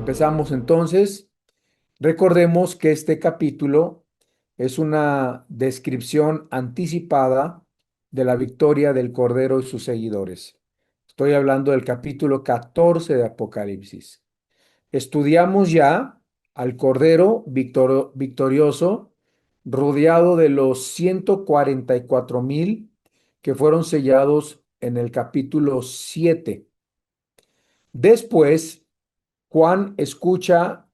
Empezamos entonces. Recordemos que este capítulo es una descripción anticipada de la victoria del Cordero y sus seguidores. Estoy hablando del capítulo 14 de Apocalipsis. Estudiamos ya al Cordero victorioso, rodeado de los 144,000 que fueron sellados en el capítulo 7. Después, Juan escucha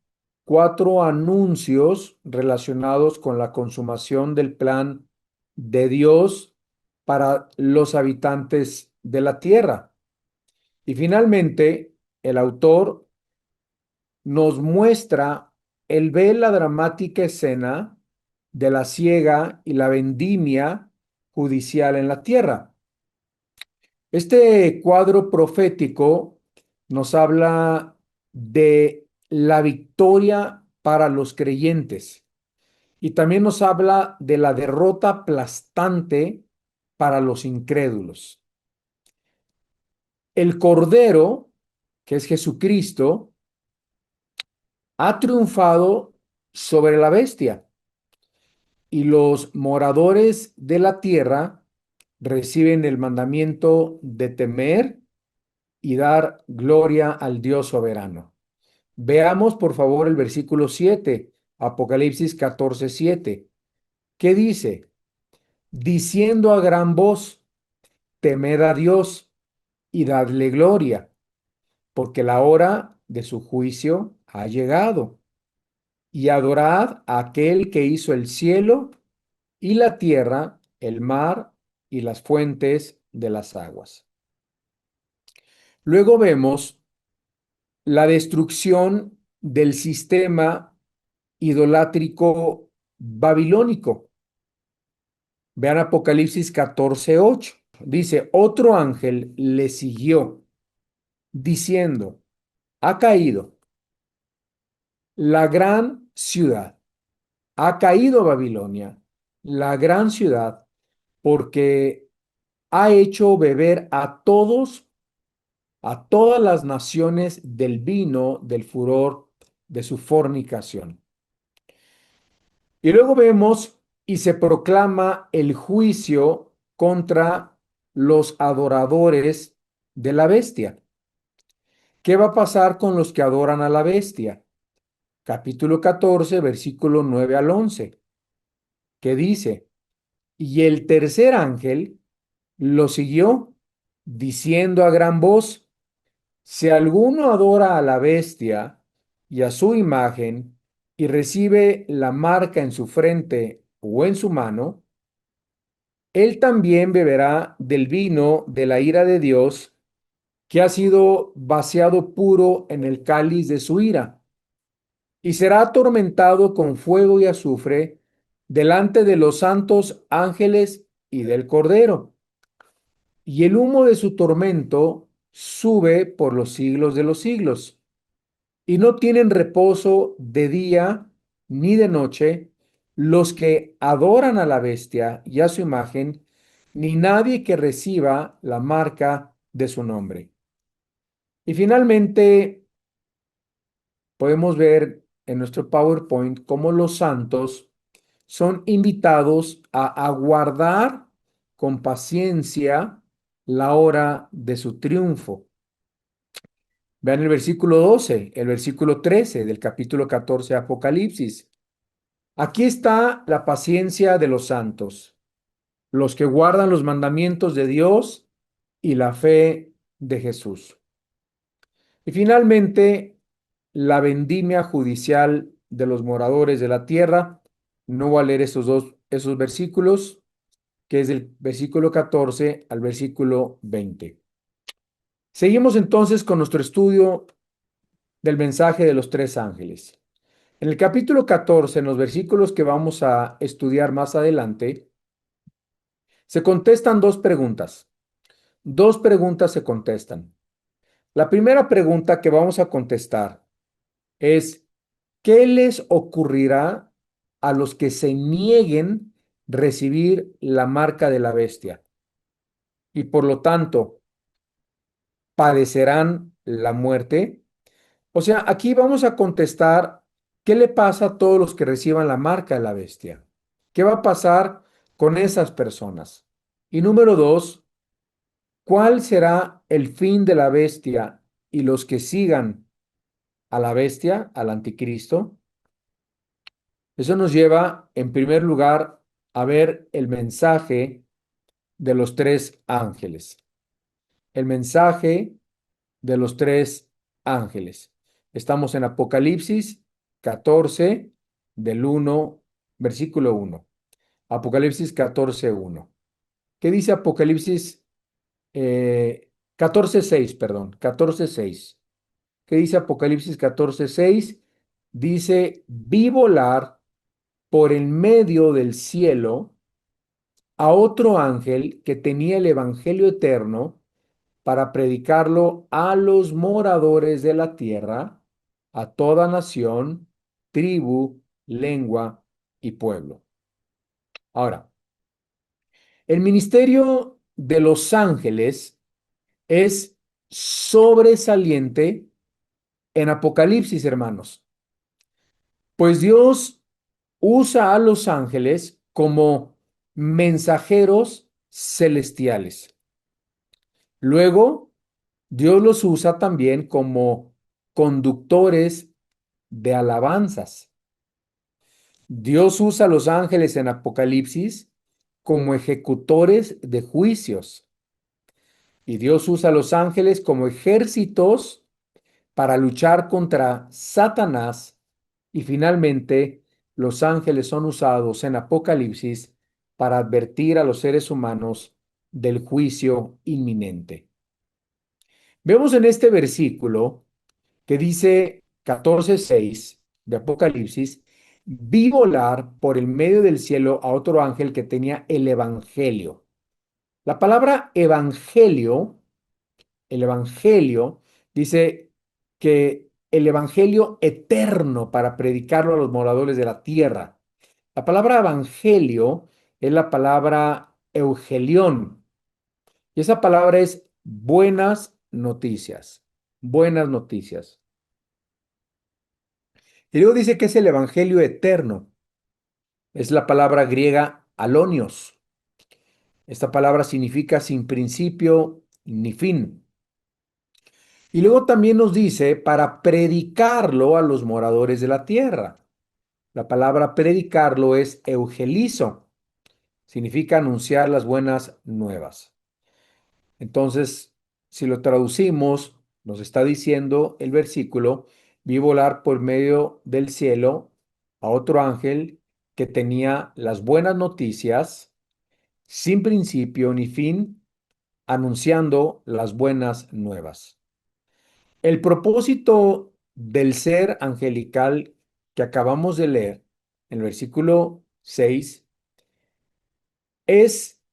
cuatro anuncios relacionados con la consumación del plan de Dios para los habitantes de la tierra. Y finalmente, el autor nos muestra, él ve la dramática escena de la siega y la vendimia judicial en la tierra. Este cuadro profético nos habla de la victoria para los creyentes y también nos habla de la derrota aplastante para los incrédulos. El Cordero, que es Jesucristo, ha triunfado sobre la bestia y los moradores de la tierra reciben el mandamiento de temer y dar gloria al Dios soberano. Veamos por favor el versículo 7, Apocalipsis 14:7. ¿Qué dice? Diciendo a gran voz, temed a Dios y dadle gloria, porque la hora de su juicio ha llegado, y adorad a aquel que hizo el cielo y la tierra, el mar y las fuentes de las aguas. Luego vemos la destrucción del sistema idolátrico babilónico. Vean Apocalipsis 14:8. Dice, otro ángel le siguió diciendo, ha caído la gran ciudad, ha caído Babilonia, la gran ciudad, porque ha hecho beber a todas las naciones del vino del furor de su fornicación. Y luego vemos y se proclama el juicio contra los adoradores de la bestia. ¿Qué va a pasar con los que adoran a la bestia? Capítulo 14, versículo 9 al 11, que dice, y el tercer ángel lo siguió, diciendo a gran voz, si alguno adora a la bestia y a su imagen y recibe la marca en su frente o en su mano, él también beberá del vino de la ira de Dios, que ha sido vaciado puro en el cáliz de su ira, y será atormentado con fuego y azufre delante de los santos ángeles y del Cordero. Y el humo de su tormento sube por los siglos de los siglos. Y no tienen reposo de día ni de noche los que adoran a la bestia y a su imagen, ni nadie que reciba la marca de su nombre. Y finalmente, podemos ver en nuestro PowerPoint cómo los santos son invitados a aguardar con paciencia la hora de su triunfo. Vean el versículo 12, el versículo 13 del capítulo 14 de Apocalipsis. Aquí está la paciencia de los santos, los que guardan los mandamientos de Dios y la fe de Jesús. Y finalmente, la vendimia judicial de los moradores de la tierra. No voy a leer esos versículos, que es del versículo 14 al versículo 20. Seguimos entonces con nuestro estudio del mensaje de los tres ángeles. En el capítulo 14, en los versículos que vamos a estudiar más adelante, se contestan dos preguntas. Dos preguntas se contestan. La primera pregunta que vamos a contestar es, ¿qué les ocurrirá a los que se nieguen recibir la marca de la bestia? Y por lo tanto, ¿padecerán la muerte? O sea, aquí vamos a contestar qué le pasa a todos los que reciban la marca de la bestia. ¿Qué va a pasar con esas personas? Y número dos, ¿cuál será el fin de la bestia y los que sigan a la bestia, al anticristo? Eso nos lleva, en primer lugar, a ver el mensaje de los tres ángeles. El mensaje de los tres ángeles. Estamos en Apocalipsis 14, del 1, versículo 1. Apocalipsis 14, 1. ¿Qué dice Apocalipsis 14, 6, perdón, 14, 6? ¿Qué dice Apocalipsis 14, 6? Dice, vi volar por el medio del cielo a otro ángel que tenía el evangelio eterno para predicarlo a los moradores de la tierra, a toda nación, tribu, lengua y pueblo. Ahora, el ministerio de los ángeles es sobresaliente en Apocalipsis, hermanos, pues Dios usa a los ángeles como mensajeros celestiales. Luego, Dios los usa también como conductores de alabanzas. Dios usa a los ángeles en Apocalipsis como ejecutores de juicios. Y Dios usa a los ángeles como ejércitos para luchar contra Satanás. Y finalmente, los ángeles son usados en Apocalipsis para advertir a los seres humanos del juicio inminente. Vemos en este versículo que dice 14:6 de Apocalipsis, vi volar por el medio del cielo a otro ángel que tenía el evangelio. La palabra evangelio, el evangelio, dice que el evangelio eterno para predicarlo a los moradores de la tierra. La palabra evangelio es la palabra eugelión, y esa palabra es buenas noticias, buenas noticias. Y luego dice que es el evangelio eterno. Es la palabra griega alonios. Esta palabra significa sin principio ni fin. Y luego también nos dice para predicarlo a los moradores de la tierra. La palabra predicarlo es eugelizo. Significa anunciar las buenas nuevas. Entonces, si lo traducimos, nos está diciendo el versículo, vi volar por medio del cielo a otro ángel que tenía las buenas noticias, sin principio ni fin, anunciando las buenas nuevas. El propósito del ser angelical que acabamos de leer en el versículo 6 es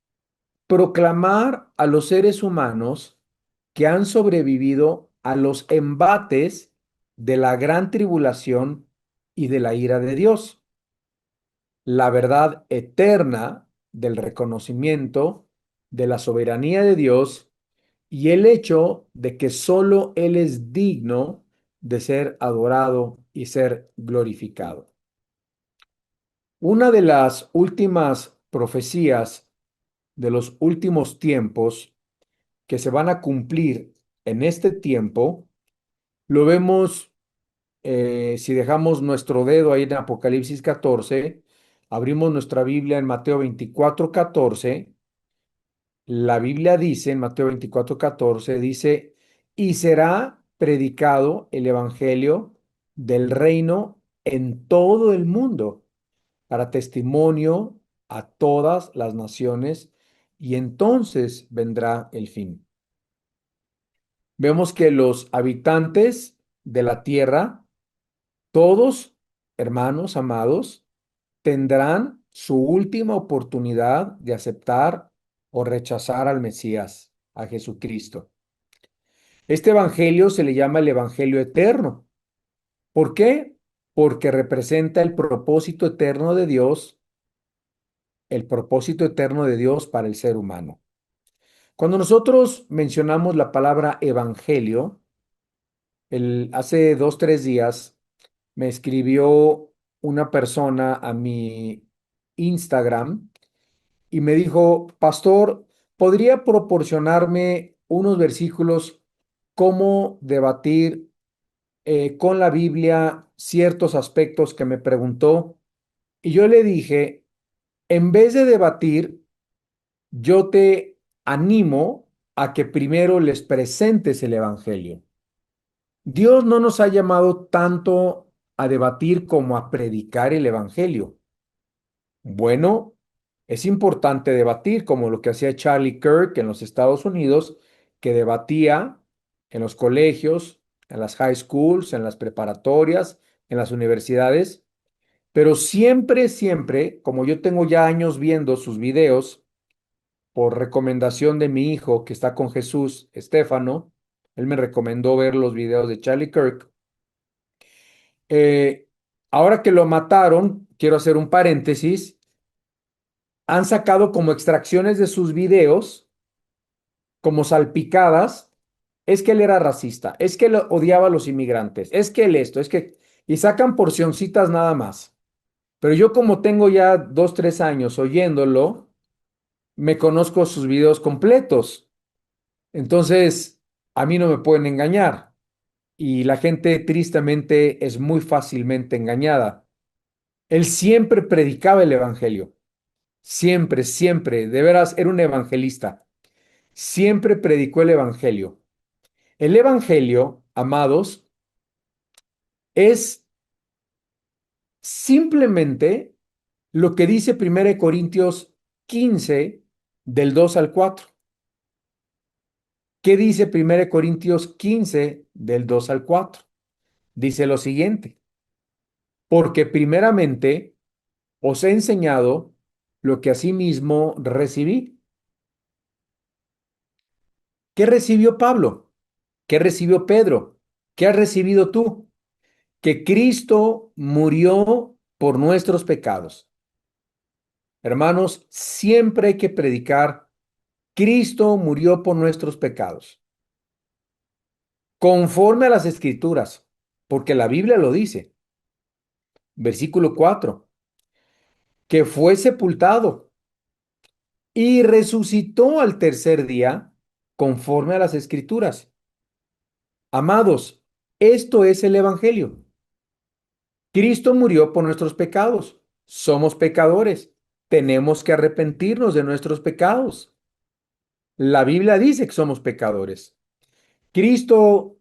proclamar a los seres humanos que han sobrevivido a los embates de la gran tribulación y de la ira de Dios, la verdad eterna del reconocimiento de la soberanía de Dios y el hecho de que solo Él es digno de ser adorado y ser glorificado. Una de las últimas profecías de los últimos tiempos que se van a cumplir en este tiempo, lo vemos si dejamos nuestro dedo ahí en Apocalipsis 14, abrimos nuestra Biblia en Mateo 24:14. La Biblia dice en Mateo 24:14, dice, y será predicado el Evangelio del reino en todo el mundo para testimonio a todas las naciones, y entonces vendrá el fin. Vemos que los habitantes de la tierra, todos, hermanos amados, tendrán su última oportunidad de aceptar o rechazar al Mesías, a Jesucristo. Este evangelio se le llama el evangelio eterno. ¿Por qué? Porque representa el propósito eterno de Dios para el ser humano. Cuando nosotros mencionamos la palabra evangelio, Hace 2, 3 días me escribió una persona a mi Instagram y me dijo, Pastor, ¿podría proporcionarme unos versículos cómo debatir con la Biblia ciertos aspectos que me preguntó? Y yo le dije, en vez de debatir, yo te animo a que primero les presentes el Evangelio. Dios no nos ha llamado tanto a debatir como a predicar el Evangelio. Bueno, es importante debatir, como lo que hacía Charlie Kirk en los Estados Unidos, que debatía en los colegios, en las high schools, en las preparatorias, en las universidades, pero siempre, siempre, como yo tengo ya años viendo sus videos, por recomendación de mi hijo que está con Jesús, Estefano, él me recomendó ver los videos de Charlie Kirk. Eh, Ahora que lo mataron, quiero hacer un paréntesis, han sacado como extracciones de sus videos, como salpicadas, es que él era racista, es que él odiaba a los inmigrantes, es que él esto, es que... Y sacan porcioncitas nada más. Pero yo como tengo ya 2, 3 años oyéndolo, me conozco sus videos completos. Entonces, a mí no me pueden engañar. Y la gente tristemente es muy fácilmente engañada. Él siempre predicaba el evangelio. Siempre, siempre. De veras, era un evangelista. Siempre predicó el evangelio. El evangelio, amados, es simplemente lo que dice 1 Corintios 15 del 2 al 4. ¿Qué dice 1 Corintios 15 del 2 al 4? Dice lo siguiente, porque primeramente os he enseñado lo que asimismo recibí. ¿Qué recibió Pablo? ¿Qué recibió Pedro? ¿Qué has recibido tú? Que Cristo murió por nuestros pecados. Hermanos, siempre hay que predicar, Cristo murió por nuestros pecados, conforme a las Escrituras, porque la Biblia lo dice. Versículo 4, que fue sepultado y resucitó al tercer día, conforme a las Escrituras. Amados, esto es el Evangelio. Cristo murió por nuestros pecados. Somos pecadores. Tenemos que arrepentirnos de nuestros pecados. La Biblia dice que somos pecadores. Cristo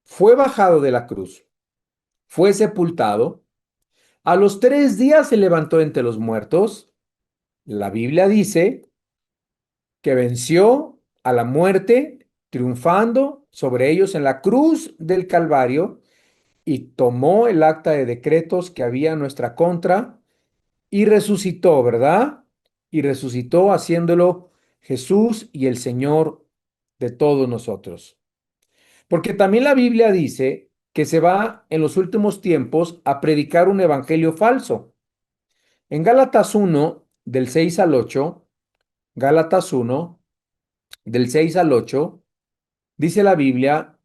fue bajado de la cruz, fue sepultado. A los 3 días se levantó entre los muertos. La Biblia dice que venció a la muerte, triunfando sobre ellos en la cruz del Calvario y tomó el acta de decretos que había en nuestra contra y resucitó, ¿verdad? Y resucitó haciéndolo Jesús y el Señor de todos nosotros. Porque también la Biblia dice que se va en los últimos tiempos a predicar un evangelio falso. En Gálatas 1, del 6 al 8, Gálatas 1, del 6 al 8, dice la Biblia,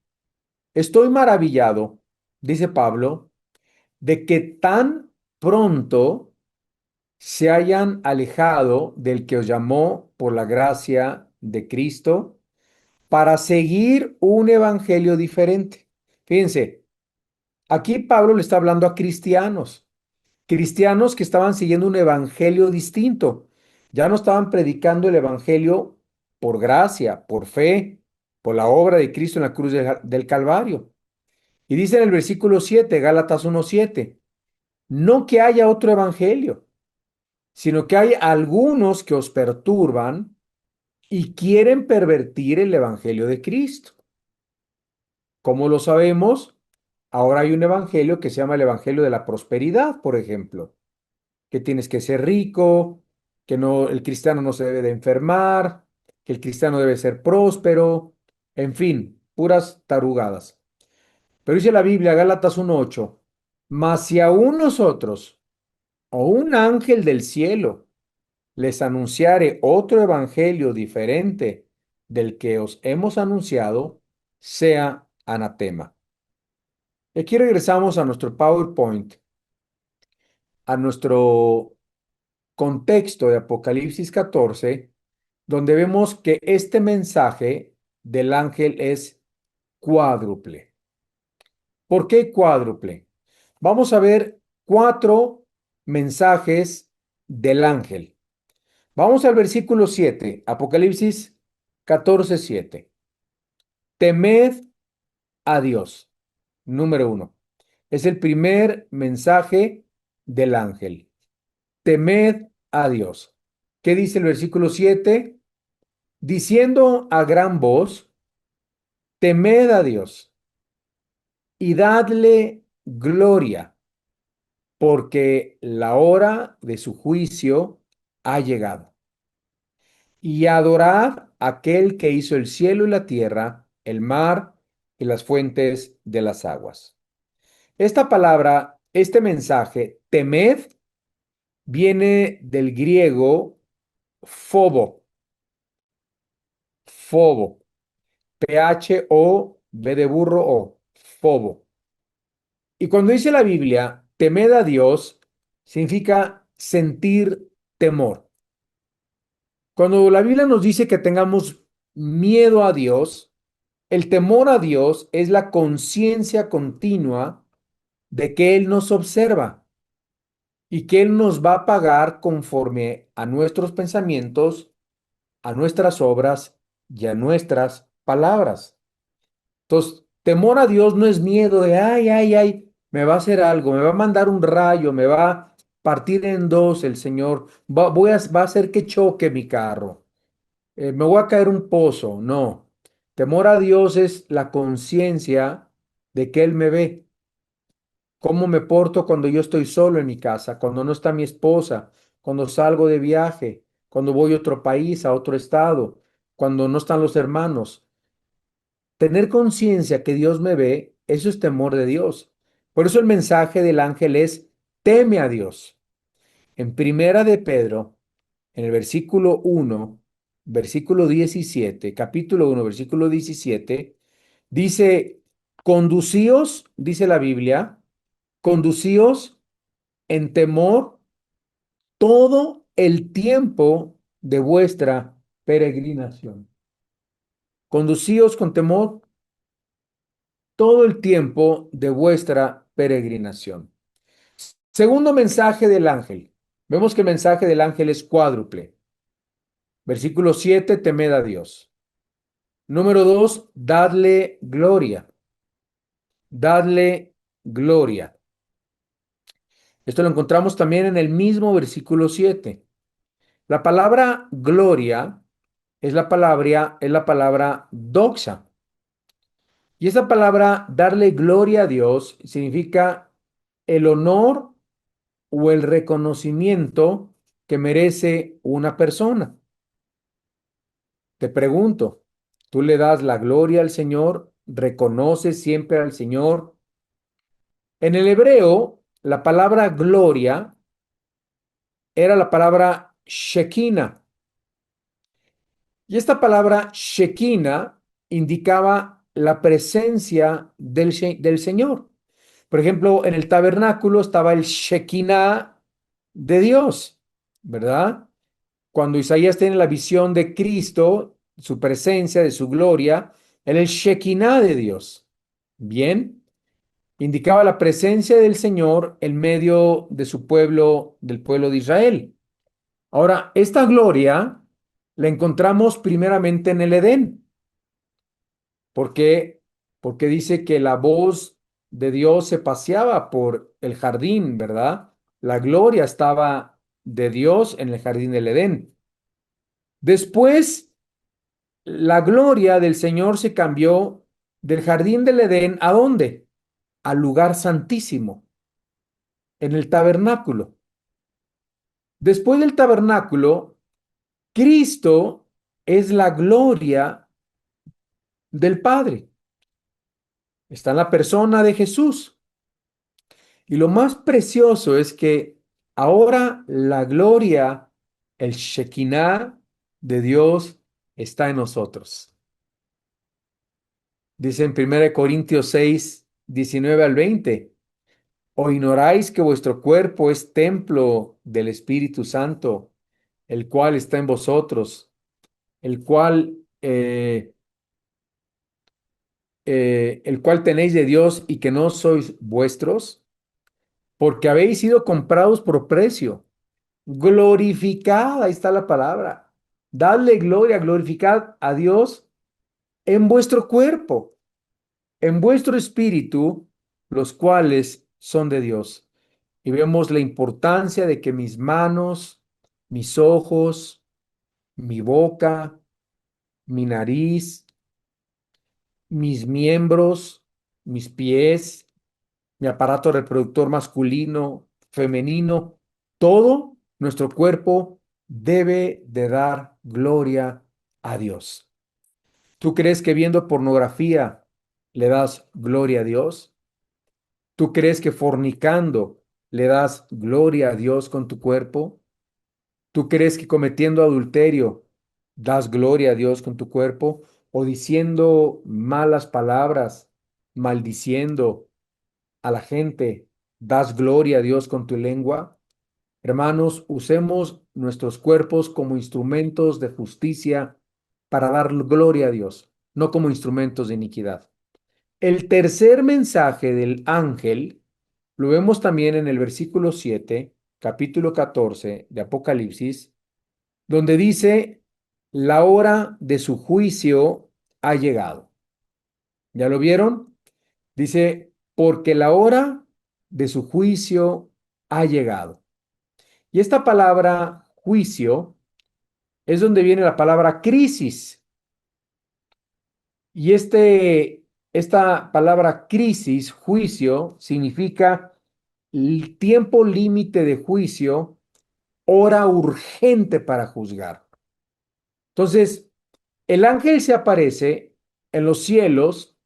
estoy maravillado, dice Pablo, de que tan pronto se hayan alejado del que os llamó por la gracia de Cristo para seguir un evangelio diferente. Fíjense, aquí Pablo le está hablando a cristianos, cristianos que estaban siguiendo un evangelio distinto. Ya no estaban predicando el evangelio por gracia, por fe, por la obra de Cristo en la cruz del Calvario. Y dice en el versículo 7, Gálatas 1:7, no que haya otro evangelio, sino que hay algunos que os perturban y quieren pervertir el evangelio de Cristo. ¿Cómo lo sabemos? Ahora hay un evangelio que se llama el evangelio de la prosperidad, por ejemplo, que tienes que ser rico, que no, el cristiano no se debe de enfermar, que el cristiano debe ser próspero, en fin, puras tarugadas. Pero dice la Biblia, Gálatas 1:8, mas si aún nosotros o un ángel del cielo les anunciare otro evangelio diferente del que os hemos anunciado, sea anatema. Y aquí regresamos a nuestro PowerPoint, a nuestro contexto de Apocalipsis 14, donde vemos que este mensaje del ángel es cuádruple. ¿Por qué cuádruple? Vamos a ver cuatro mensajes del ángel. Vamos al versículo 7, Apocalipsis 14:7. Temed a Dios. Número uno. Es el primer mensaje del ángel. Temed a Dios. ¿Qué dice el versículo 7? Diciendo a gran voz, temed a Dios y dadle gloria, porque la hora de su juicio ha llegado. Y adorad a aquel que hizo el cielo y la tierra, el mar y las fuentes de las aguas. Esta palabra, este mensaje, temed, viene del griego fobo, fobo, P-H-O-B de burro o, fobo. Y cuando dice la Biblia, temed a Dios, significa sentir temor. Cuando la Biblia nos dice que tengamos miedo a Dios, el temor a Dios es la conciencia continua de que Él nos observa y que Él nos va a pagar conforme a nuestros pensamientos, a nuestras obras y a nuestras palabras. Entonces, temor a Dios no es miedo de, ay, ay, ay, me va a hacer algo, me va a mandar un rayo, me va a partir en dos el Señor, va a hacer que choque mi carro, me voy a caer un pozo. No, temor a Dios es la conciencia de que Él me ve. ¿Cómo me porto cuando yo estoy solo en mi casa, cuando no está mi esposa, cuando salgo de viaje, cuando voy a otro país, a otro estado, cuando no están los hermanos? Tener conciencia que Dios me ve, eso es temor de Dios. Por eso el mensaje del ángel es, teme a Dios. En primera de Pedro, en el versículo 1, versículo 17, capítulo 1, versículo 17, dice, conducíos, dice la Biblia, conducíos en temor todo el tiempo de vuestra peregrinación. Conducíos con temor todo el tiempo de vuestra peregrinación. Segundo mensaje del ángel. Vemos que el mensaje del ángel es cuádruple. Versículo 7, temed a Dios. Número 2, dadle gloria. Dadle gloria. Esto lo encontramos también en el mismo versículo 7. La palabra gloria es la palabra doxa. Y esa palabra, darle gloria a Dios, significa el honor o el reconocimiento que merece una persona. Te pregunto, ¿tú le das la gloria al Señor? ¿Reconoces siempre al Señor? En el hebreo, la palabra gloria era la palabra Shekinah. Y esta palabra Shekinah indicaba la presencia del Señor. Por ejemplo, en el tabernáculo estaba el Shekinah de Dios, ¿verdad? Cuando Isaías tiene la visión de Cristo, su presencia, de su gloria, en el Shekinah de Dios. Bien, indicaba la presencia del Señor en medio de su pueblo, del pueblo de Israel. Ahora, esta gloria la encontramos primeramente en el Edén. ¿Por qué? Porque dice que la voz de Dios se paseaba por el jardín, ¿verdad? La gloria estaba de Dios en el jardín del Edén. Después, la gloria del Señor se cambió del jardín del Edén, ¿a dónde? Al lugar santísimo, en el tabernáculo. Después del tabernáculo, Cristo es la gloria del Padre. Está en la persona de Jesús. Y lo más precioso es que ahora la gloria, el Shekinah de Dios está en nosotros. Dice en 1 Corintios 6, 19 al 20. ¿O ignoráis que vuestro cuerpo es templo del Espíritu Santo, el cual está en vosotros, el cual, eh, el cual tenéis de Dios y que no sois vuestros? Porque habéis sido comprados por precio. Glorificad, ahí está la palabra. Dadle gloria, glorificad a Dios en vuestro cuerpo, en vuestro espíritu, los cuales son de Dios. Y vemos la importancia de que mis manos, mis ojos, mi boca, mi nariz, mis miembros, mis pies, mi aparato reproductor masculino, femenino, todo nuestro cuerpo debe de dar gloria a Dios. ¿Tú crees que viendo pornografía le das gloria a Dios? ¿Tú crees que fornicando le das gloria a Dios con tu cuerpo? ¿Tú crees que cometiendo adulterio das gloria a Dios con tu cuerpo? ¿O diciendo malas palabras, maldiciendo a la gente, das gloria a Dios con tu lengua? Hermanos, usemos nuestros cuerpos como instrumentos de justicia para dar gloria a Dios, no como instrumentos de iniquidad. El tercer mensaje del ángel lo vemos también en el versículo 7, capítulo 14 de Apocalipsis, donde dice, la hora de su juicio ha llegado. ¿Ya lo vieron? Dice, porque la hora de su juicio ha llegado. Y esta palabra juicio es donde viene la palabra crisis. Y esta palabra crisis, juicio, significa el tiempo límite de juicio, hora urgente para juzgar. Entonces, el ángel se aparece en los cielos,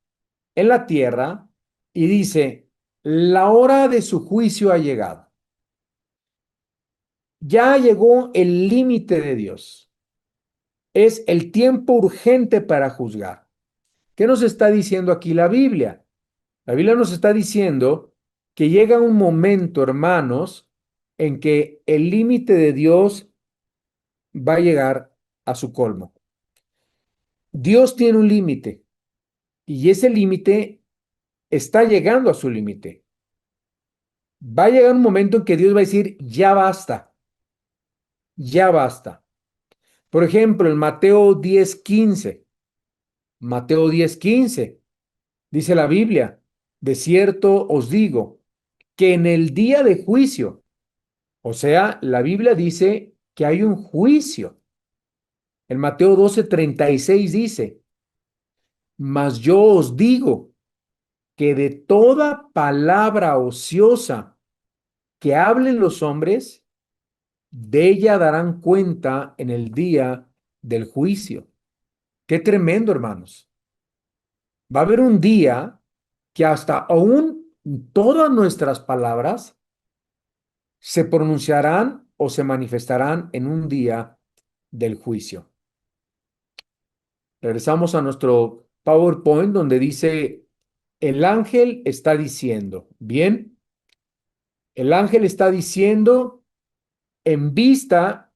en la tierra, y dice, la hora de su juicio ha llegado. Ya llegó el límite de Dios. Es el tiempo urgente para juzgar. ¿Qué nos está diciendo aquí la Biblia? La Biblia nos está diciendo que llega un momento, hermanos, en que el límite de Dios va a llegar a su colmo. Dios tiene un límite y ese límite está llegando a su límite. Va a llegar un momento en que Dios va a decir, ya basta, ya basta. Por ejemplo, en Mateo 10:15, dice la Biblia, de cierto os digo que en el día de juicio, o sea, la Biblia dice que hay un juicio. En Mateo 12:36 dice, mas yo os digo que de toda palabra ociosa que hablen los hombres, de ella darán cuenta en el día del juicio. Qué tremendo, hermanos. Va a haber un día que hasta aún todas nuestras palabras se pronunciarán o se manifestarán en un día del juicio. Regresamos a nuestro PowerPoint donde dice, el ángel está diciendo, bien, el ángel está diciendo en vista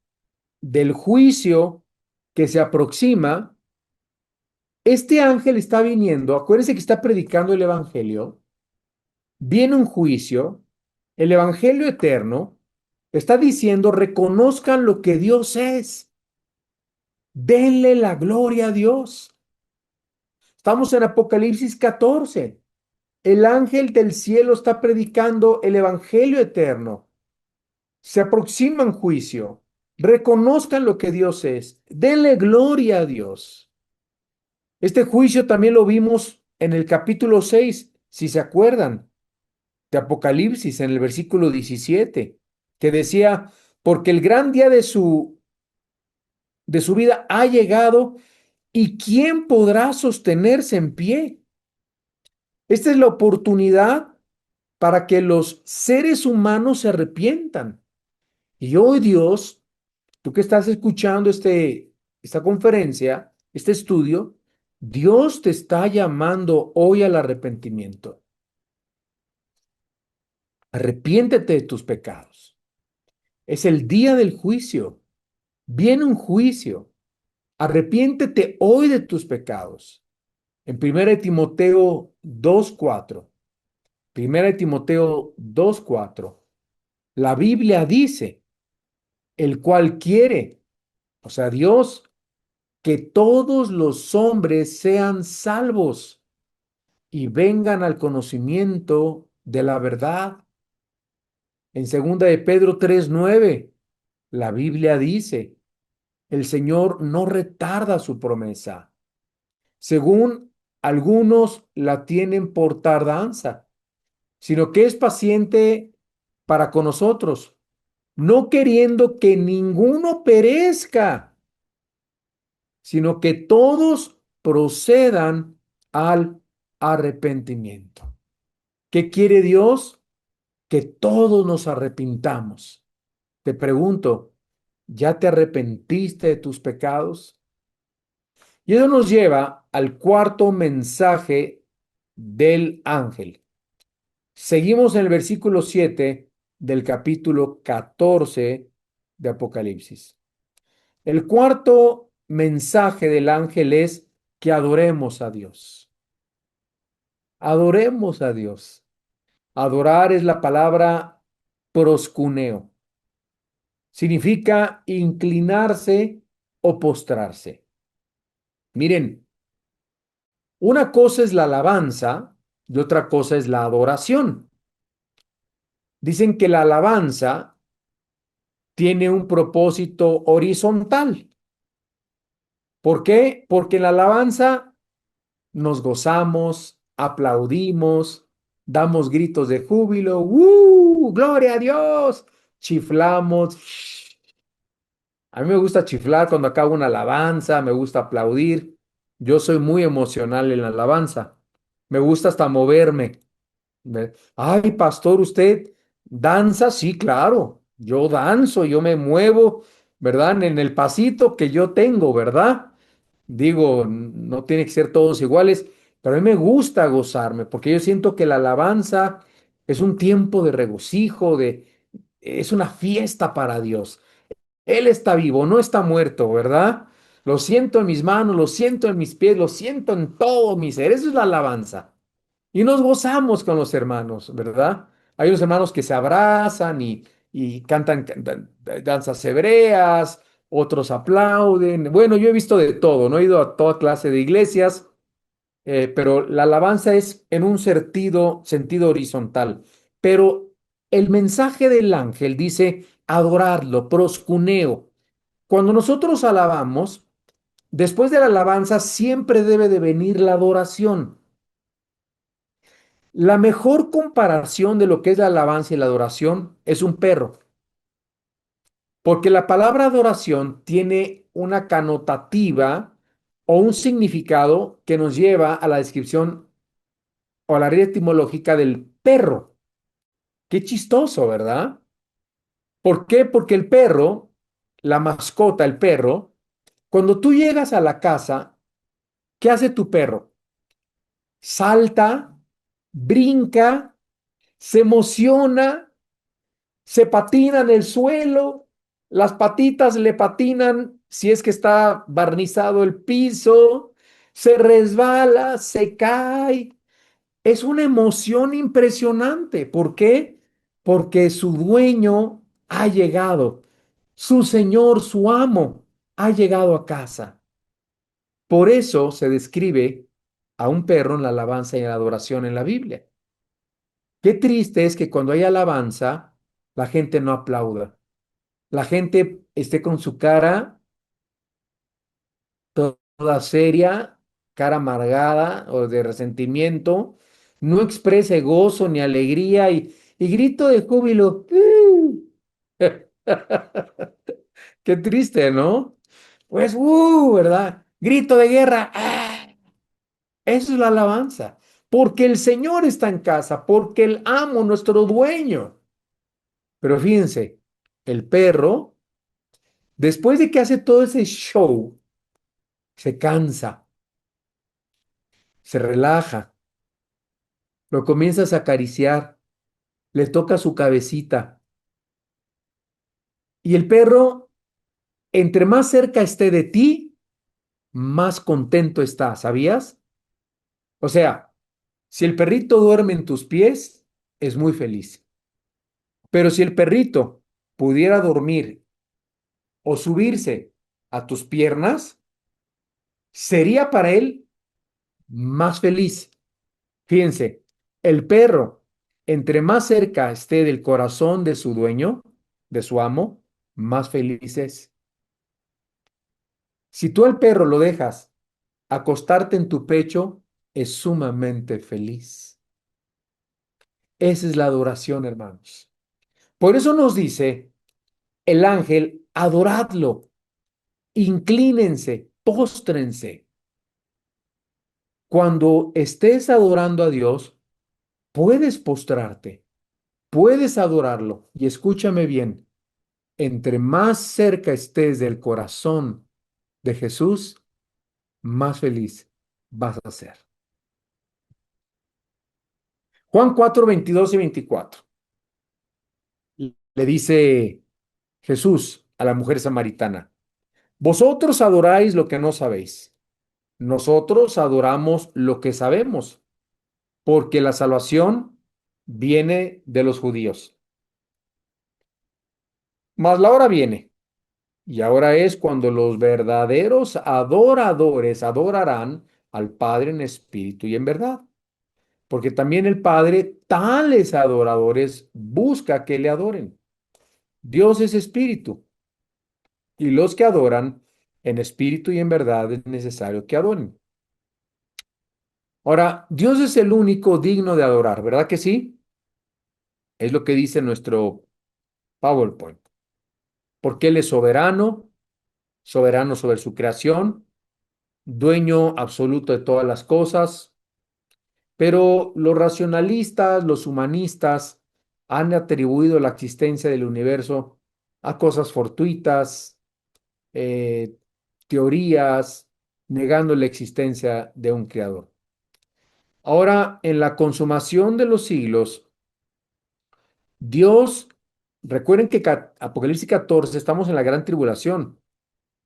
del juicio que se aproxima, este ángel está viniendo, acuérdense que está predicando el evangelio, viene un juicio, el evangelio eterno está diciendo, reconozcan lo que Dios es, denle la gloria a Dios. Estamos en Apocalipsis 14. El ángel del cielo está predicando el evangelio eterno. Se aproxima un juicio. Reconozcan lo que Dios es. Denle gloria a Dios. Este juicio también lo vimos en el capítulo 6, si se acuerdan, de Apocalipsis, en el versículo 17, que decía, porque el gran día de su vida ha llegado y ¿quién podrá sostenerse en pie? Esta es la oportunidad para que los seres humanos se arrepientan. Y hoy Dios, tú que estás escuchando esta conferencia, este estudio, Dios te está llamando hoy al arrepentimiento. Arrepiéntete de tus pecados. Es el día del juicio. Viene un juicio. Arrepiéntete hoy de tus pecados. En 1 Timoteo 2:4, 1 Timoteo 2:4, la Biblia dice, el cual quiere, o sea, Dios, que todos los hombres sean salvos y vengan al conocimiento de la verdad. En 2 de Pedro 3:9, la Biblia dice, el Señor no retarda su promesa. Según algunos la tienen por tardanza, sino que es paciente para con nosotros, no queriendo que ninguno perezca, sino que todos procedan al arrepentimiento. ¿Qué quiere Dios? Que todos nos arrepintamos. Te pregunto, ¿ya te arrepentiste de tus pecados? Y eso nos lleva al cuarto mensaje del ángel. Seguimos en el versículo 7 del capítulo 14 de Apocalipsis. El cuarto mensaje del ángel es que adoremos a Dios. Adoremos a Dios. Adorar es la palabra proscuneo. Significa inclinarse o postrarse. Miren, una cosa es la alabanza y otra cosa es la adoración. Dicen que la alabanza tiene un propósito horizontal. ¿Por qué? Porque en la alabanza nos gozamos, aplaudimos, damos gritos de júbilo, ¡Gloria a Dios! Chiflamos. A mí me gusta chiflar cuando acabo una alabanza, me gusta aplaudir. Yo soy muy emocional en la alabanza. Me gusta hasta moverme. Ay, pastor, ¿usted danza? Sí, claro. Yo danzo, yo me muevo, ¿verdad? En el pasito que yo tengo, ¿verdad? Digo, no tiene que ser todos iguales, pero a mí me gusta gozarme, porque yo siento que la alabanza es un tiempo de regocijo, es una fiesta para Dios. Él está vivo, no está muerto, ¿verdad? Lo siento en mis manos, lo siento en mis pies, lo siento en todo mi ser. Eso es la alabanza. Y nos gozamos con los hermanos, ¿verdad? Hay unos hermanos que se abrazan y cantan danzas hebreas, otros aplauden. Bueno, yo he visto de todo, no he ido a toda clase de iglesias, pero la alabanza es en un sentido horizontal. Pero el mensaje del ángel dice adorarlo, proscuneo. Cuando nosotros alabamos, después de la alabanza siempre debe de venir la adoración. La mejor comparación de lo que es la alabanza y la adoración es un perro, porque la palabra adoración tiene una connotativa o un significado que nos lleva a la descripción o a la raíz etimológica del perro. Qué chistoso, ¿verdad? ¿Por qué? Porque el perro, la mascota, el perro, cuando tú llegas a la casa, ¿qué hace tu perro? Salta, brinca, se emociona, se patina en el suelo, las patitas le patinan si es que está barnizado el piso, se resbala, se cae. Es una emoción impresionante. ¿Por qué? Porque su dueño ha llegado, su señor, su amo, ha llegado a casa. Por eso se describe a un perro en la alabanza y en la adoración en la Biblia. Qué triste es que cuando hay alabanza, la gente no aplauda. La gente esté con su cara toda seria, cara amargada o de resentimiento, no exprese gozo ni alegría y grito de júbilo. Qué triste, ¿no? Pues, ¿verdad? Grito de guerra. ¡Ah! Eso es la alabanza. Porque el Señor está en casa, porque el amo, nuestro dueño. Pero fíjense, el perro, después de que hace todo ese show, se cansa, se relaja, lo comienzas a acariciar le toca su cabecita. Y el perro, entre más cerca esté de ti, más contento está, ¿sabías? O sea, si el perrito duerme en tus pies, es muy feliz. Pero si el perrito pudiera dormir o subirse a tus piernas, sería para él más feliz. Fíjense, el perro, entre más cerca esté del corazón de su dueño, de su amo, más feliz es. Si tú al perro lo dejas acostarte en tu pecho, es sumamente feliz. Esa es la adoración, hermanos. Por eso nos dice el ángel, adoradlo, inclínense, póstrense. Cuando estés adorando a Dios, puedes postrarte, puedes adorarlo. Y escúchame bien, entre más cerca estés del corazón de Jesús, más feliz vas a ser. Juan 4, 22 y 24. Le dice Jesús a la mujer samaritana, vosotros adoráis lo que no sabéis. Nosotros adoramos lo que sabemos, porque la salvación viene de los judíos. Mas la hora viene, y ahora es cuando los verdaderos adoradores adorarán al Padre en espíritu y en verdad. Porque también el Padre, tales adoradores, busca que le adoren. Dios es espíritu, y los que adoran en espíritu y en verdad es necesario que adoren. Ahora, Dios es el único digno de adorar, ¿verdad que sí? Es lo que dice nuestro PowerPoint. Porque Él es soberano, soberano sobre su creación, dueño absoluto de todas las cosas, pero los racionalistas, los humanistas, han atribuido la existencia del universo a cosas fortuitas, eh, teorías, negando la existencia de un creador. Ahora, en la consumación de los siglos, Dios, recuerden que Apocalipsis 14, estamos en la gran tribulación.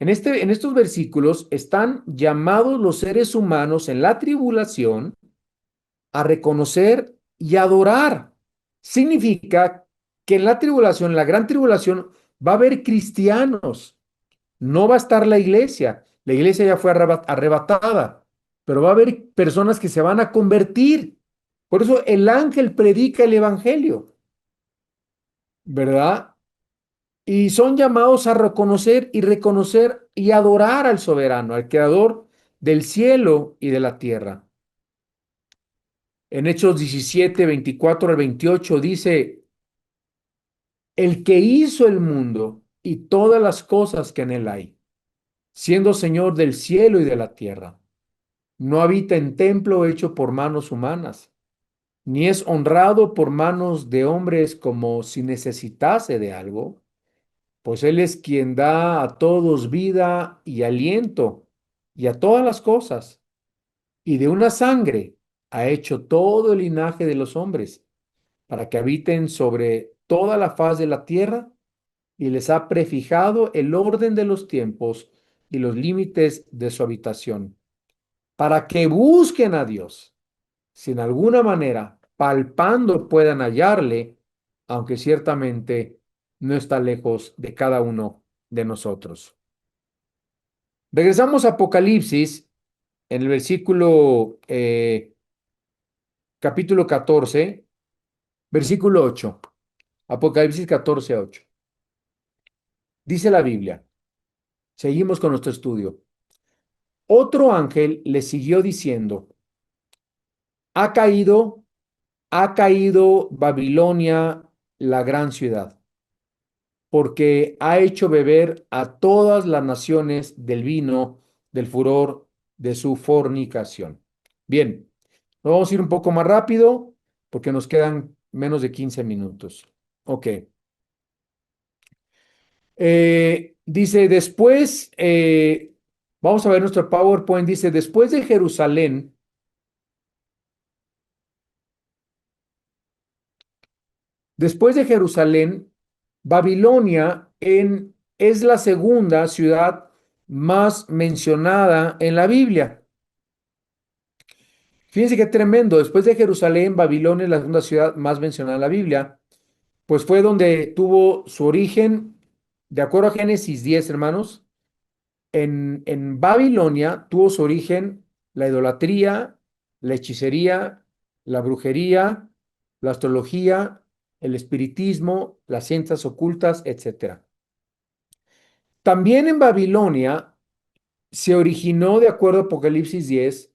En estos versículos están llamados los seres humanos en la tribulación a reconocer y adorar. Significa que en la tribulación, en la gran tribulación, va a haber cristianos. No va a estar la iglesia. La iglesia ya fue arrebatada, pero va a haber personas que se van a convertir. Por eso el ángel predica el evangelio, ¿verdad? Y son llamados a reconocer y reconocer y adorar al soberano, al creador del cielo y de la tierra. En Hechos 17, 24 al 28 dice, el que hizo el mundo y todas las cosas que en él hay, siendo Señor del cielo y de la tierra, no habita en templo hecho por manos humanas, ni es honrado por manos de hombres como si necesitase de algo, pues Él es quien da a todos vida y aliento y a todas las cosas, y de una sangre ha hecho todo el linaje de los hombres, para que habiten sobre toda la faz de la tierra, y les ha prefijado el orden de los tiempos y los límites de su habitación, para que busquen a Dios, si en alguna manera, palpando, puedan hallarle, aunque ciertamente no está lejos de cada uno de nosotros. Regresamos a Apocalipsis, en el versículo, capítulo 14, versículo 8. Apocalipsis 14, 8. Dice la Biblia, seguimos con nuestro estudio. Otro ángel le siguió diciendo, ha caído, ha caído Babilonia, la gran ciudad, porque ha hecho beber a todas las naciones del vino del furor de su fornicación. Bien, vamos a ir un poco más rápido porque nos quedan menos de 15 minutos. Ok. Dice, después, vamos a ver nuestro PowerPoint, dice, después de Jerusalén, Después de Jerusalén, Babilonia es la segunda ciudad más mencionada en la Biblia. Fíjense qué tremendo. Después de Jerusalén, Babilonia es la segunda ciudad más mencionada en la Biblia, pues fue donde tuvo su origen, de acuerdo a Génesis 10, hermanos. En Babilonia tuvo su origen la idolatría, la hechicería, la brujería, la astrología, el espiritismo, las ciencias ocultas, etcétera. También en Babilonia se originó, de acuerdo a Apocalipsis 10,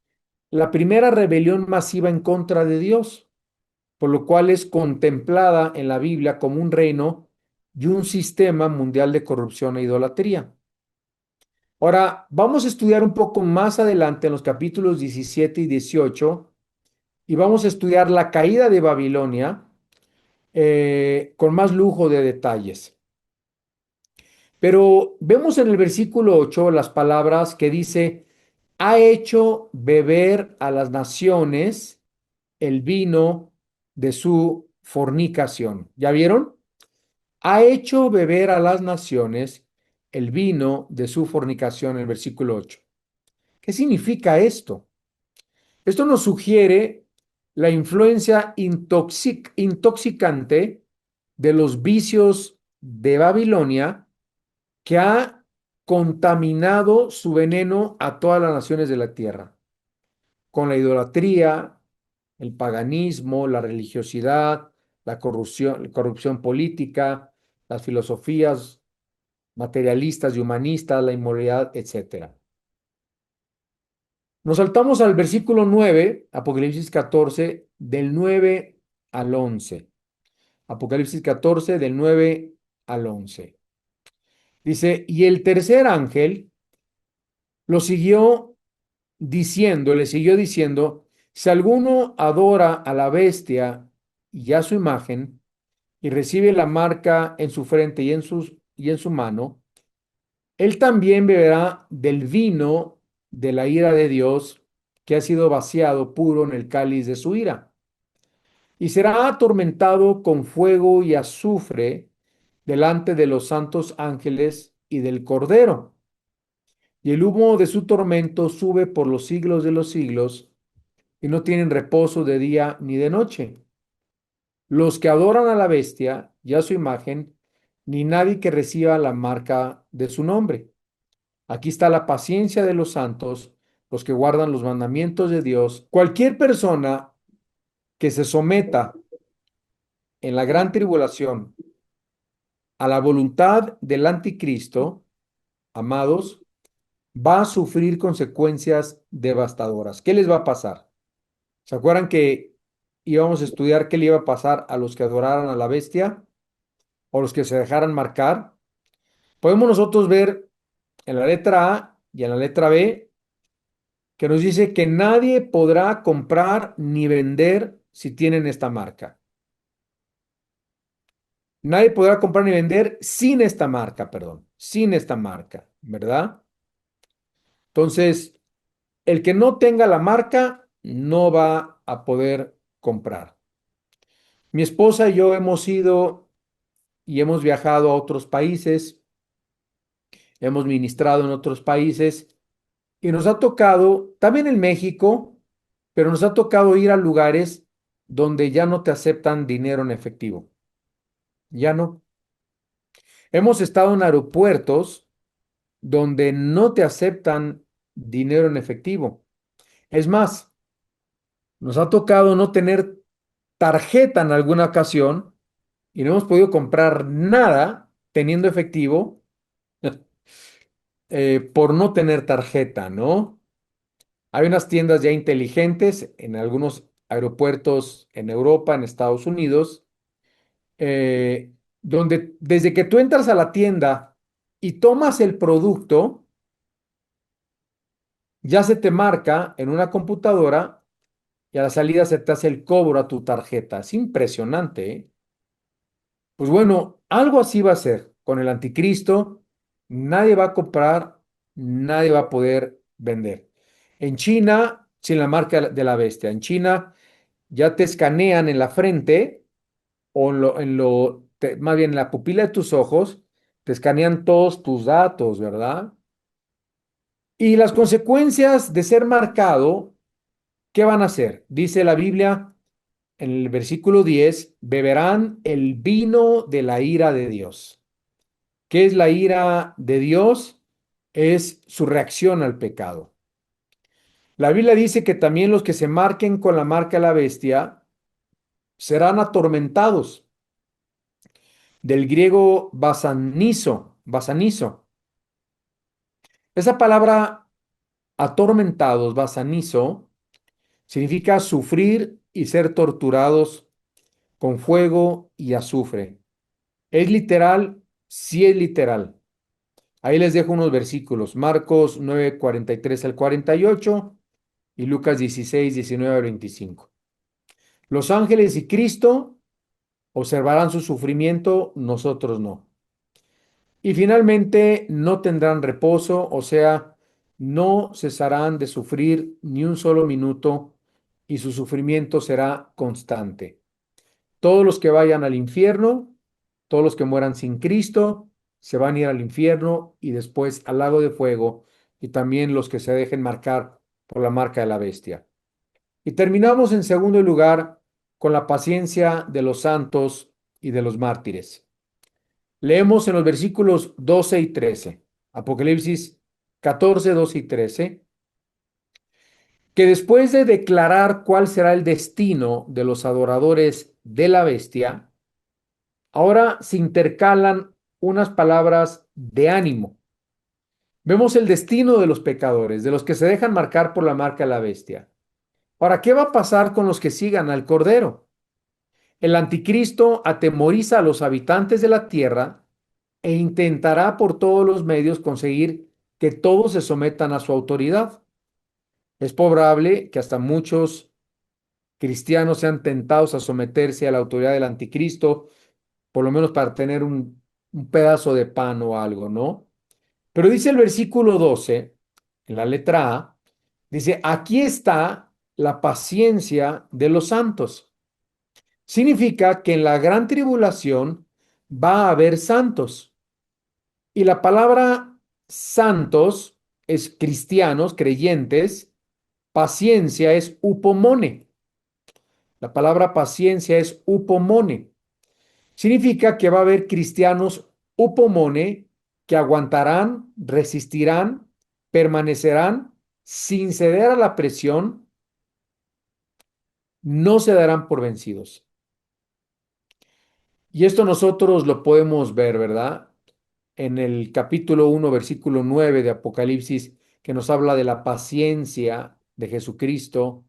la primera rebelión masiva en contra de Dios, por lo cual es contemplada en la Biblia como un reino y un sistema mundial de corrupción e idolatría. Ahora, vamos a estudiar un poco más adelante en los capítulos 17 y 18 y vamos a estudiar la caída de Babilonia con más lujo de detalles. Pero vemos en el versículo 8 las palabras que dice, ha hecho beber a las naciones el vino de su fornicación. ¿Ya vieron? Ha hecho beber a las naciones el vino de su fornicación, en el versículo 8. ¿Qué significa esto? Esto nos sugiere la influencia intoxicante de los vicios de Babilonia que ha contaminado su veneno a todas las naciones de la tierra, con la idolatría, el paganismo, la religiosidad, la corrupción política, las filosofías materialistas y humanistas, la inmoralidad, etcétera. Nos saltamos al versículo 9, Apocalipsis 14, del 9 al 11. Apocalipsis 14, del 9 al 11. Dice, y el tercer ángel lo siguió le siguió diciendo, si alguno adora a la bestia y a su imagen, y recibe la marca en su frente y en su mano, él también beberá del vino de la ira de Dios, que ha sido vaciado puro en el cáliz de su ira, y será atormentado con fuego y azufre delante de los santos ángeles y del Cordero. Y el humo de su tormento sube por los siglos de los siglos, y no tienen reposo de día ni de noche. Los que adoran a la bestia y a su imagen, ni nadie que reciba la marca de su nombre. Aquí está la paciencia de los santos, los que guardan los mandamientos de Dios. Cualquier persona que se someta en la gran tribulación a la voluntad del anticristo, amados, va a sufrir consecuencias devastadoras. ¿Qué les va a pasar? ¿Se acuerdan que íbamos a estudiar qué le iba a pasar a los que adoraran a la bestia o los que se dejaran marcar? Podemos nosotros ver en la letra A y en la letra B que nos dice que nadie podrá comprar ni vender si tienen esta marca. Nadie podrá comprar ni vender sin esta marca, perdón, sin esta marca, ¿verdad? Entonces, el que no tenga la marca no va a poder comprar. Mi esposa y yo hemos ido y hemos viajado a otros países, hemos ministrado en otros países y nos ha tocado, también en México, pero nos ha tocado ir a lugares donde ya no te aceptan dinero en efectivo. Ya no. Hemos estado en aeropuertos donde no te aceptan dinero en efectivo. Es más, nos ha tocado no tener tarjeta en alguna ocasión y no hemos podido comprar nada teniendo efectivo por no tener tarjeta, ¿no? Hay unas tiendas ya inteligentes en algunos aeropuertos en Europa, en Estados Unidos, donde desde que tú entras a la tienda y tomas el producto, ya se te marca en una computadora y a la salida se te hace el cobro a tu tarjeta. Es impresionante, ¿eh? Pues bueno, algo así va a ser con el anticristo. Nadie va a comprar, nadie va a poder vender. En China, sin la marca de la bestia. En China ya te escanean en la frente o más bien en la pupila de tus ojos, te escanean todos tus datos, ¿verdad? Y las consecuencias de ser marcado, ¿qué van a hacer? Dice la Biblia en el versículo 10: beberán el vino de la ira de Dios. ¿Qué es la ira de Dios? Es su reacción al pecado. La Biblia dice que también los que se marquen con la marca de la bestia serán atormentados. Del griego basanizo, basanizo. Esa palabra atormentados, basanizo, significa sufrir y ser torturados con fuego y azufre. ¿Es literal? Sí es literal. Ahí les dejo unos versículos: Marcos 9, 43 al 48 y Lucas 16, 19 al 25. Los ángeles y Cristo observarán su sufrimiento, nosotros no. Y finalmente no tendrán reposo, o sea, no cesarán de sufrir ni un solo minuto, y su sufrimiento será constante. Todos los que vayan al infierno, todos los que mueran sin Cristo, se van a ir al infierno y después al lago de fuego, y también los que se dejen marcar por la marca de la bestia. Y terminamos en segundo lugar con la paciencia de los santos y de los mártires. Leemos en los versículos 12 y 13, Apocalipsis 14, 12 y 13, que después de declarar cuál será el destino de los adoradores de la bestia, ahora se intercalan unas palabras de ánimo. Vemos el destino de los pecadores, de los que se dejan marcar por la marca de la bestia. Ahora, ¿qué va a pasar con los que sigan al Cordero? El anticristo atemoriza a los habitantes de la tierra e intentará por todos los medios conseguir que todos se sometan a su autoridad. Es probable que hasta muchos cristianos sean tentados a someterse a la autoridad del anticristo, por lo menos para tener un pedazo de pan o algo, ¿no? Pero dice el versículo 12, en la letra A, dice: aquí está la paciencia de los santos. Significa que en la gran tribulación va a haber santos. Y la palabra santos es cristianos, creyentes. Paciencia es upomone. La palabra paciencia es upomone. Significa que va a haber cristianos upomone que aguantarán, resistirán, permanecerán sin ceder a la presión, no se darán por vencidos. Y esto nosotros lo podemos ver, ¿verdad? En el capítulo 1, versículo 9 de Apocalipsis, que nos habla de la paciencia de Jesucristo,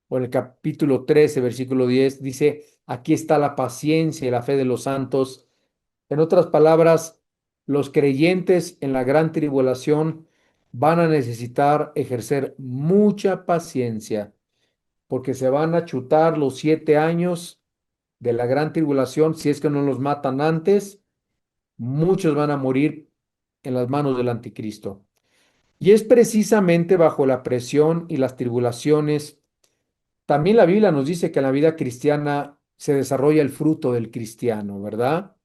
o en el capítulo 13, versículo 10, dice: aquí está la paciencia y la fe de los santos. En otras palabras, los creyentes en la gran tribulación van a necesitar ejercer mucha paciencia, porque se van a chutar los 7 años de la gran tribulación. Si es que no los matan antes, muchos van a morir en las manos del anticristo. Y es precisamente bajo la presión y las tribulaciones. También la Biblia nos dice que en la vida cristiana se desarrolla el fruto del cristiano, ¿verdad?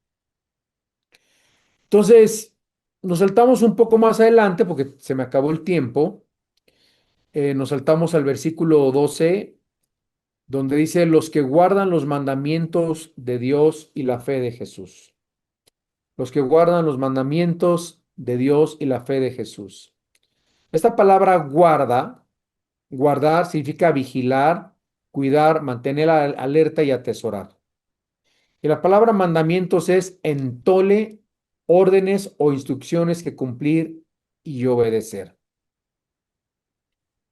Entonces, nos saltamos un poco más adelante porque se me acabó el tiempo. Nos saltamos al versículo 12, donde dice: los que guardan los mandamientos de Dios y la fe de Jesús. Los que guardan los mandamientos de Dios y la fe de Jesús. Esta palabra guarda, guardar significa vigilar, cuidar, mantener alerta y atesorar. Y la palabra mandamientos es entole, órdenes o instrucciones que cumplir y obedecer.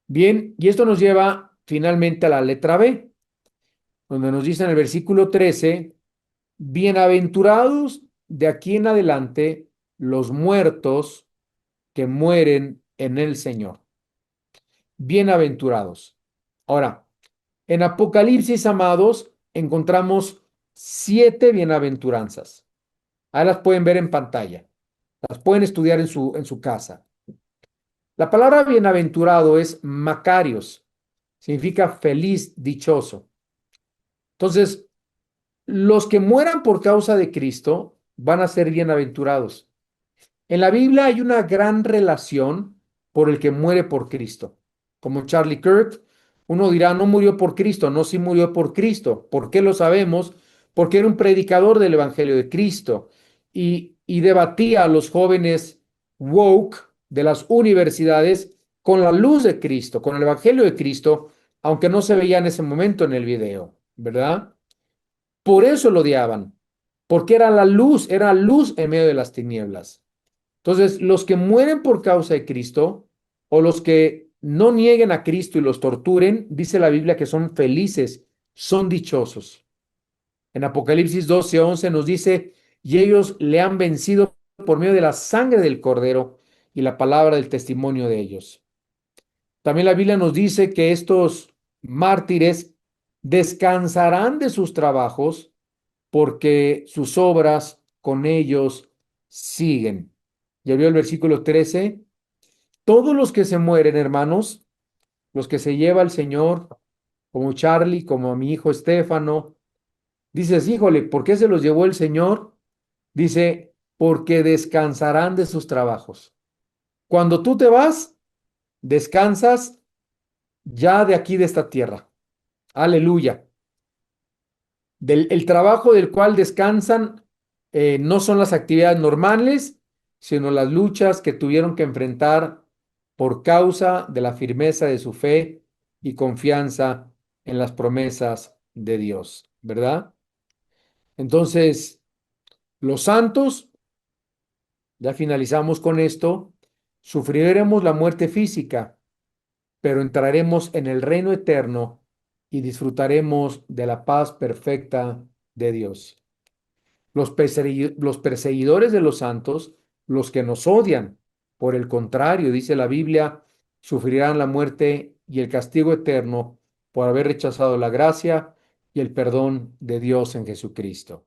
Bien, y esto nos lleva finalmente a la letra B, donde nos dice en el versículo 13: bienaventurados de aquí en adelante los muertos que mueren en el Señor. Bienaventurados. Ahora, en Apocalipsis, amados, encontramos 7 bienaventuranzas. Ahí las pueden ver en pantalla. Las pueden estudiar en su casa. La palabra bienaventurado es Macarios. Significa feliz, dichoso. Entonces, Los que mueran por causa de Cristo van a ser bienaventurados. En la Biblia hay una gran relación por el que muere por Cristo. Como Charlie Kirk, uno dirá, no murió por Cristo, no, sí murió por Cristo. ¿Por qué lo sabemos? Porque era un predicador del Evangelio de Cristo y debatía a los jóvenes woke de las universidades con la luz de Cristo, con el Evangelio de Cristo, aunque no se veía en ese momento en el video, ¿verdad? Por eso lo odiaban, porque era luz en medio de las tinieblas. Entonces, los que mueren por causa de Cristo o los que no nieguen a Cristo y los torturen, dice la Biblia que son felices, son dichosos. En Apocalipsis 12:11 nos dice, y ellos le han vencido por medio de la sangre del Cordero y la palabra del testimonio de ellos. También la Biblia nos dice que estos mártires descansarán de sus trabajos porque sus obras con ellos siguen. Ya vio el versículo 13. Todos los que se mueren, hermanos, los que se lleva el Señor, como Charlie, como a mi hijo Estefano, dices, híjole, ¿por qué se los llevó el Señor? Dice, porque descansarán de sus trabajos. Cuando tú te vas, descansas ya de aquí, de esta tierra. Aleluya. El trabajo del cual descansan no son las actividades normales, sino las luchas que tuvieron que enfrentar por causa de la firmeza de su fe y confianza en las promesas de Dios, ¿verdad? Entonces, los santos, ya finalizamos con esto, sufriremos la muerte física, pero entraremos en el reino eterno y disfrutaremos de la paz perfecta de Dios. Los perseguidores de los santos, los que nos odian, por el contrario, dice la Biblia, sufrirán la muerte y el castigo eterno por haber rechazado la gracia y el perdón de Dios en Jesucristo.